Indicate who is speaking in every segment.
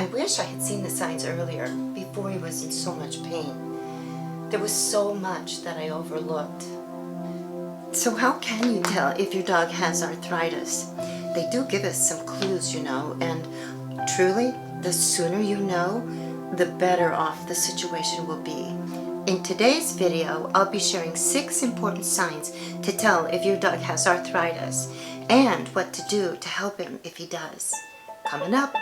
Speaker 1: I wish I had seen the signs earlier, before he was in so much pain. There was so much that I overlooked. So how can you tell if your dog has arthritis? They do give us some clues, you know, and truly, the sooner you know, the better off the situation will be. In today's video, I'll be sharing 6 important signs to tell if your dog has arthritis and what to do to help him if he does. Coming up.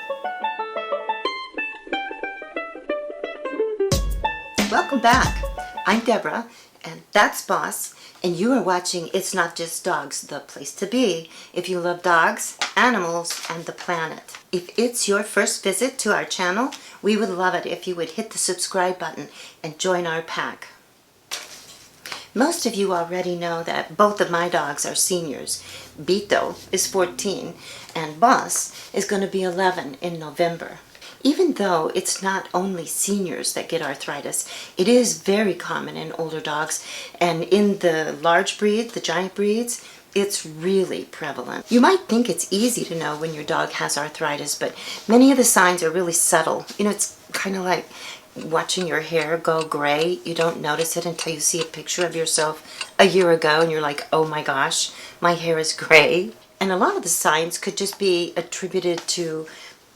Speaker 1: Welcome back. I'm Deborah, and that's Boss, and you are watching It's Not Just Dogs, the place to be if you love dogs, animals, and the planet. If it's your first visit to our channel, we would love it if you would hit the subscribe button and join our pack. Most of you already know that both of my dogs are seniors. Bito is 14, and Boss is going to be 11 in November. Even though it's not only seniors that get arthritis, it is very common in older dogs, and in the large breeds, the giant breeds, it's really prevalent. You might think it's easy to know when your dog has arthritis, but many of the signs are really subtle. You know, it's kind of like watching your hair go gray. You don't notice it until you see a picture of yourself a year ago and you're like, oh my gosh, my hair is gray. And a lot of the signs could just be attributed to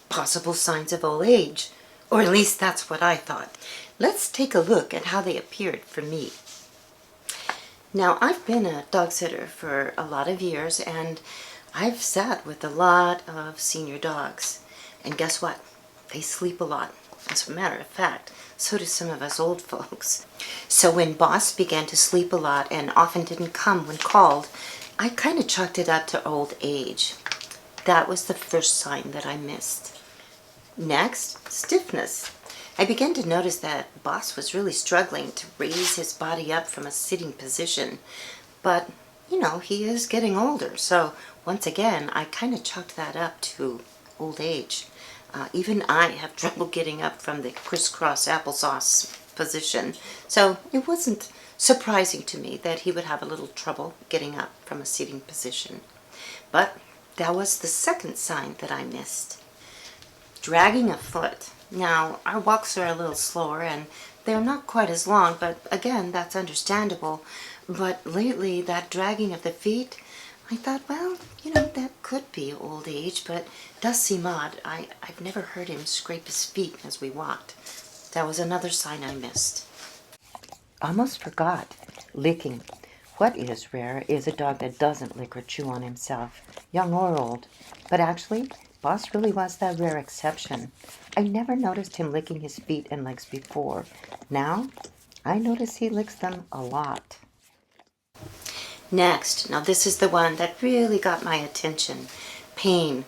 Speaker 1: possible signs of old age, or at least that's what I thought. Let's take a look at how they appeared for me. Now, I've been a dog sitter for a lot of years, and I've sat with a lot of senior dogs. And guess what? They sleep a lot. As a matter of fact, so do some of us old folks. So when Boss began to sleep a lot and often didn't come when called, I kind of chalked it up to old age. That was the first sign that I missed. Next, stiffness. I began to notice that Boss was really struggling to raise his body up from a sitting position. But, you know, he is getting older, so once again, I kind of chalked that up to old age. Even I have trouble getting up from the crisscross applesauce position, so it wasn't surprising to me that he would have a little trouble getting up from a sitting position. But that was the second sign that I missed. Dragging a foot. Now, our walks are a little slower and they're not quite as long, but again, that's understandable. But lately, that dragging of the feet, I thought, well, you know, that could be old age, but it does seem odd. I've never heard him scrape his feet as we walked. That was another sign I missed. Almost forgot. Licking. What is rare is a dog that doesn't lick or chew on himself, young or old. But actually, Boss really was that rare exception. I never noticed him licking his feet and legs before. Now, I notice he licks them a lot. Next, now this is the one that really got my attention. Pain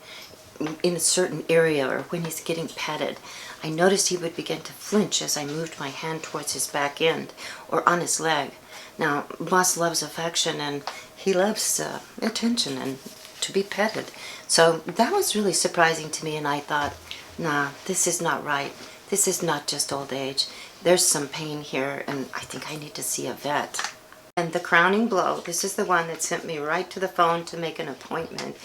Speaker 1: in a certain area or when he's getting petted. I noticed he would begin to flinch as I moved my hand towards his back end or on his leg. Now, Boss loves affection and he loves attention and to be petted. So that was really surprising to me, and I thought, nah, this is not right. This is not just old age. There's some pain here, and I think I need to see a vet. And the crowning blow, this is the one that sent me right to the phone to make an appointment,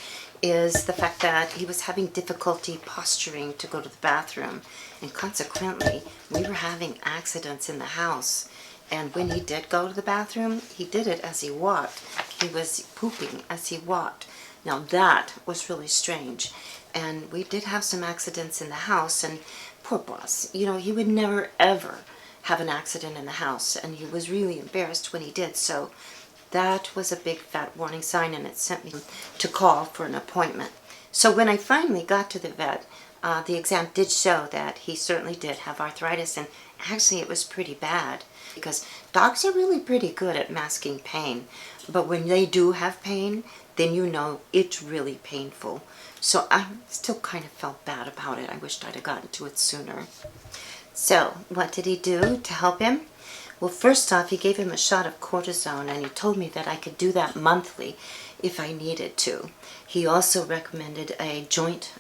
Speaker 1: is the fact that he was having difficulty posturing to go to the bathroom. And consequently, we were having accidents in the house. And when he did go to the bathroom, he did it as he walked. He was pooping as he walked. Now that was really strange. And we did have some accidents in the house, and poor Boss, you know, he would never ever have an accident in the house, and he was really embarrassed when he did. So that was a big fat warning sign, and it sent me to call for an appointment. So when I finally got to the vet, the exam did show that he certainly did have arthritis, and actually it was pretty bad because dogs are really pretty good at masking pain. But when they do have pain, then you know it's really painful. So I still kind of felt bad about it. I wished I'd have gotten to it sooner. So what did he do to help him? Well, first off, he gave him a shot of cortisone, and he told me that I could do that monthly if I needed to. He also recommended a joint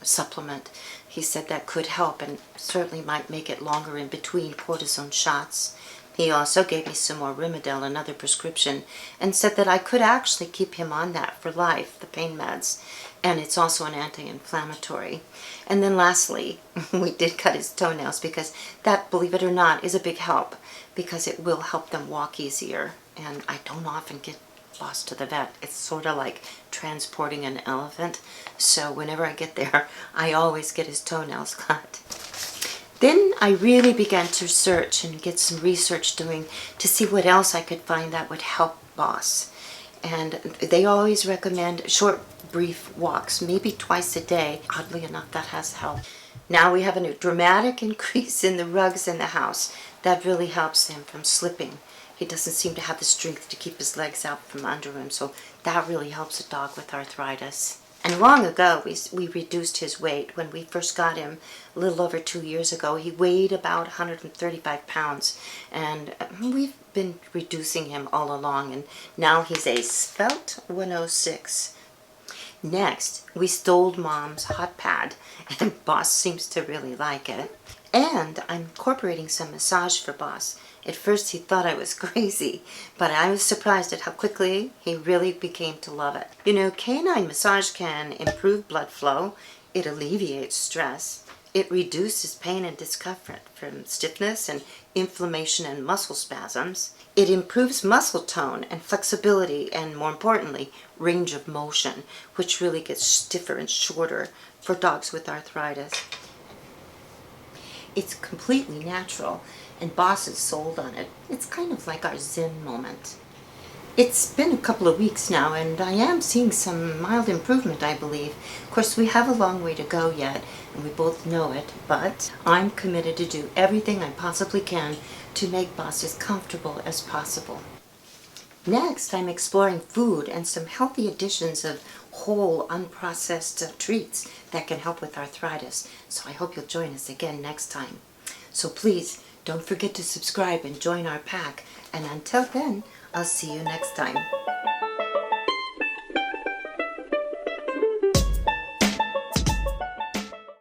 Speaker 1: supplement. He said that could help and certainly might make it longer in between cortisone shots. He also gave me some more Rimadyl, another prescription, and said that I could actually keep him on that for life, the pain meds. And it's also an anti-inflammatory. And then lastly, we did cut his toenails because that, believe it or not, is a big help because it will help them walk easier. And I don't often get Boss to the vet. It's sort of like transporting an elephant. So whenever I get there, I always get his toenails cut. Then I really began to search and get some research doing to see what else I could find that would help Boss. And they always recommend short, brief walks, maybe twice a day. Oddly enough, that has helped. Now we have a dramatic increase in the rugs in the house. That really helps him from slipping. He doesn't seem to have the strength to keep his legs out from under him, so that really helps a dog with arthritis. And long ago, we reduced his weight. When we first got him, a little over 2 years ago, he weighed about 135 pounds. And we've been reducing him all along, and now he's a svelte 106. Next, we stole Mom's hot pad, and Boss seems to really like it. And I'm incorporating some massage for Boss. At first he thought I was crazy, but I was surprised at how quickly he really became to love it. You know, canine massage can improve blood flow, it alleviates stress, it reduces pain and discomfort from stiffness and inflammation and muscle spasms. It improves muscle tone and flexibility and, more importantly, range of motion, which really gets stiffer and shorter for dogs with arthritis. It's completely natural, and Boss is sold on it. It's kind of like our Zen moment. It's been a couple of weeks now, and I am seeing some mild improvement, I believe. Of course, we have a long way to go yet, and we both know it, but I'm committed to do everything I possibly can to make Boss as comfortable as possible. Next, I'm exploring food and some healthy additions of whole, unprocessed treats that can help with arthritis. So I hope you'll join us again next time. So please, don't forget to subscribe and join our pack. And until then, I'll see you next time.